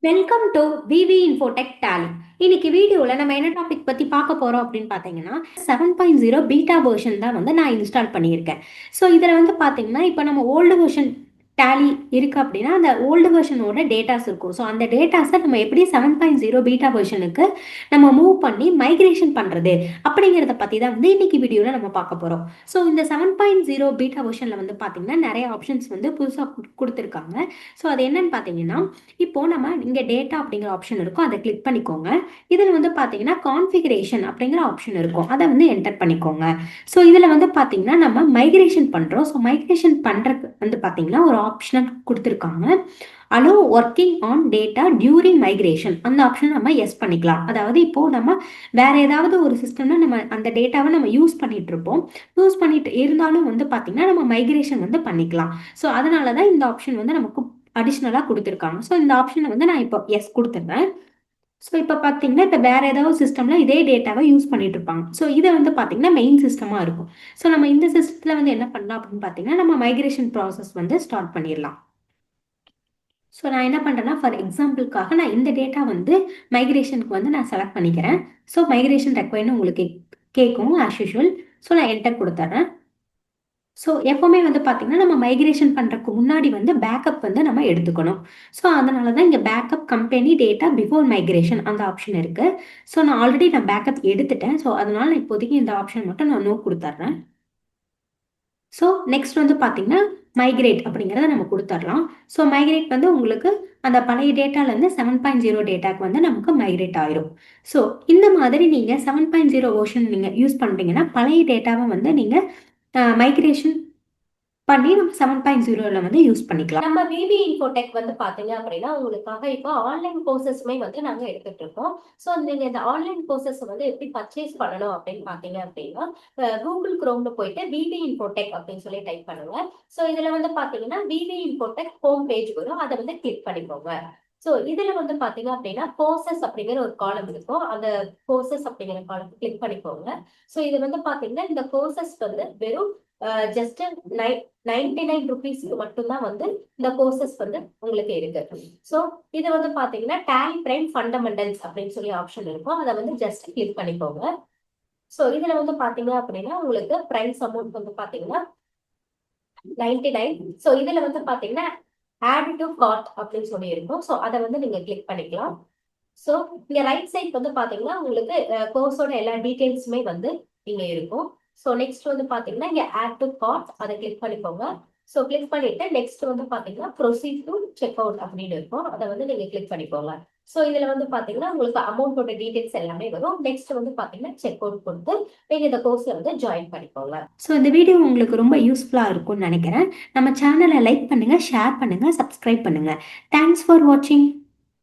Welcome to VV infotech tally. இன்னைக்கு வீடியோவில் நம்ம என்ன டாபிக் பற்றி பார்க்க போகிறோம் அப்படின்னு பார்த்தீங்கன்னா 7.0 பீட்டா வெர்ஷன் தான் வந்து நான் இன்ஸ்டால் பண்ணியிருக்கேன். ஸோ இதில் வந்து பார்த்தீங்கன்னா இப்போ நம்ம ஓல்டு வெர்ஷன் டேலி இருக்குது அப்படின்னா அந்த ஓல்டு வெர்ஷனோட டேட்டாஸ் இருக்கும். ஸோ அந்த டேட்டாஸை நம்ம எப்படி 7.0 பீட்டா வெர்ஷனுக்கு நம்ம மூவ் பண்ணி மைக்ரேஷன் பண்ணுறது அப்படிங்கிறத பற்றி தான் வந்து இன்னைக்கு வீடியோவில் நம்ம பார்க்க போகிறோம். ஸோ இந்த 7.0 பீட்டா வெர்ஷனில் வந்து பார்த்தீங்கன்னா நிறைய ஆப்ஷன்ஸ் வந்து புதுசாக கொடுத்துருக்காங்க. ஸோ அது என்னன்னு பார்த்தீங்கன்னா இப்போ நம்ம இங்கே டேட்டா அப்படிங்கிற ஆப்ஷன் இருக்கும், அதை கிளிக் பண்ணிக்கோங்க. இதில் வந்து பார்த்தீங்கன்னா கான்ஃபிகரேஷன் அப்படிங்கிற ஆப்ஷன் இருக்கும், அதை வந்து என்டர் பண்ணிக்கோங்க. ஸோ இதில் வந்து பார்த்தீங்கன்னா நம்ம மைக்ரேஷன் பண்ணுறோம். ஸோ மைக்ரேஷன் பண்ணுறதுக்கு வந்து பார்த்தீங்கன்னா ஒரு ஆப்ஷன் கொடுத்துருக்காங்க, allow working on data during migration. அந்த ஆப்ஷன் நம்ம எஸ் பண்ணிக்கலாம். அதாவது இப்போ நம்ம வேற ஏதாவது ஒரு சிஸ்டம்ல நம்ம அந்த டேட்டாவை நம்ம யூஸ் பண்ணிட்டு இருப்போம், யூஸ் பண்ணிட்டு இருந்தாலும் வந்து பார்த்தீங்கன்னா நம்ம மைக்ரேஷன் வந்து பண்ணிக்கலாம். ஸோ அதனால தான் இந்த ஆப்ஷன் வந்து நமக்கு அடிஷ்னலாக கொடுத்துருக்காங்க. ஸோ இந்த ஆப்ஷனை வந்து நான் இப்போ எஸ் கொடுத்துட்றேன். ஸோ இப்போ பார்த்தீங்கன்னா இப்போ வேற ஏதாவது சிஸ்டமில் இதே டேட்டாவை யூஸ் பண்ணிட்டு இருப்பாங்க. ஸோ இதை வந்து பார்த்தீங்கன்னா மெயின் சிஸ்டமாக இருக்கும். ஸோ நம்ம இந்த சிஸ்டத்தில் வந்து என்ன பண்ணலாம் அப்படின்னு பார்த்தீங்கன்னா நம்ம மைக்ரேஷன் ப்ராசஸ் வந்து ஸ்டார்ட் பண்ணிடலாம். ஸோ நான் என்ன பண்ணுறேன்னா ஃபார் எக்ஸாம்பிளுக்காக நான் இந்த டேட்டா வந்து மைக்ரேஷனுக்கு வந்து நான் செலக்ட் பண்ணிக்கிறேன். ஸோ மைக்ரேஷன் ரெக்வயர்னு உங்களுக்கு கேட்கும் ஆஸ் யூஷுவல். ஸோ நான் என்டர் கொடுத்துட்றேன். ஸோ எப்போவுமே வந்து பார்த்தீங்கன்னா நம்ம மைக்ரேஷன் பண்ணுறதுக்கு முன்னாடி வந்து பேக்கப் வந்து நம்ம எடுத்துக்கணும். ஸோ அதனால தான் இங்கே backup company data before migration அந்த ஆப்ஷன் இருக்குது. ஸோ நான் ஆல்ரெடி நான் பேக்கப் எடுத்துட்டேன். ஸோ அதனால இப்போதைக்கு இந்த ஆப்ஷன் மட்டும் நான் நோ கொடுத்துட்றேன். ஸோ நெக்ஸ்ட் வந்து பார்த்தீங்கன்னா மைக்ரேட் அப்படிங்கிறத நம்ம கொடுத்துடலாம். ஸோ மைக்ரேட் வந்து உங்களுக்கு அந்த பழைய டேட்டாலேருந்து 7.0 டேட்டாக்கு வந்து நமக்கு மைக்ரேட் ஆயிரும். ஸோ இந்த மாதிரி நீங்கள் 7.0 வெர்ஷன் நீங்கள் யூஸ் பண்ணுறீங்கன்னா பழைய டேட்டாவை வந்து நீங்கள் மைக்ரேஷன் பண்ணி நம்ம 7.0ல வந்து யூஸ் பண்ணிக்கலாம். நம்ம விவி இன்ஃபோடெக் வந்து பாத்தீங்க அப்படின்னா உங்களுக்காக இப்போ ஆன்லைன் கோர்சஸ்மே வந்து நாங்க எடுத்துட்டு இருக்கோம். ஸோ நீங்க இந்த ஆன்லைன் கோர்சஸ் வந்து எப்படி பர்ச்சேஸ் பண்ணணும் அப்படின்னு பாத்தீங்க அப்படின்னா கூகுள் குரோம்ல போயிட்டு விவி இன்ஃபோடெக் அப்படின்னு சொல்லி டைப் பண்ணுங்க. ஸோ இதுல வந்து பாத்தீங்கன்னா விவி இன்ஃபோடெக் ஹோம் பேஜ் வரும், அதை வந்து கிளிக் பண்ணிக்கோங்க. ஸோ இதுல வந்து பாத்தீங்க அப்படின்னா கோர்சஸ் அப்படிங்கிற ஒரு காலம் இருக்கும், அந்த கோர்சஸ் அப்படிங்கிற காலம் கிளிக் பண்ணிக்கோங்க. ஸோ இது வந்து பாத்தீங்கன்னா இந்த கோர்சஸ் வந்து வெறும் ஜஸ்ட் 99 ருபீஸ்க்கு மட்டும்தான் வந்து இந்த கோர்சஸ் வந்து உங்களுக்கு இருக்கு. ஸோ இது வந்து பாத்தீங்கன்னா டேலி பிரைம் ஃபண்டமெண்டல்ஸ் அப்படின்னு சொல்லி ஆப்ஷன் இருக்கும், அதை வந்து ஜஸ்ட் கிளிக் பண்ணிக்கோங்க. ஸோ இதுல வந்து பாத்தீங்க அப்படின்னா உங்களுக்கு பிரைஸ் அமௌண்ட் வந்து பாத்தீங்கன்னா 99. ஸோ இதுல வந்து பாத்தீங்கன்னா ஆட் டு கார்ட் அப்படின்னு சொல்லி இருக்கும். ஸோ அதை வந்து நீங்க கிளிக் பண்ணிக்கலாம். ஸோ இங்க ரைட் சைட் வந்து பாத்தீங்கன்னா உங்களுக்கு கோர்ஸோட எல்லா டீடைல்ஸுமே வந்து இங்க இருக்கும். ஸோ நெக்ஸ்ட் வந்து பாத்தீங்கன்னா இங்க ஆட் டு கார்ட், அதை கிளிக் பண்ணிக்கோங்க. ஸோ கிளிக் பண்ணிட்டு நெக்ஸ்ட் வந்து பாத்தீங்கன்னா ப்ரொசீட் டு செக் அவுட் அப்படின்னு இருக்கும், அதை வந்து நீங்க கிளிக் பண்ணிக்கோங்க. ஸோ இதுல வந்து பாத்தீங்கன்னா உங்களுக்கு அமௌண்டோட டீடைல்ஸ் எல்லாமே வரும். நெக்ஸ்ட் வந்து பாத்தீங்கன்னா செக் அவுட் கொடுத்து நீங்க இந்த கோர்ஸ்ல வந்து ஜாயின் பண்ணிக்கோங்க. ஸோ இந்த வீடியோ உங்களுக்கு ரொம்ப யூஸ்ஃபுல்லா இருக்கும்னு நினைக்கிறேன். நம்ம சேனலை லைக் பண்ணுங்க, ஷேர் பண்ணுங்க, சப்ஸ்கிரைப் பண்ணுங்க. தேங்க்ஸ் ஃபார் வாட்சிங்.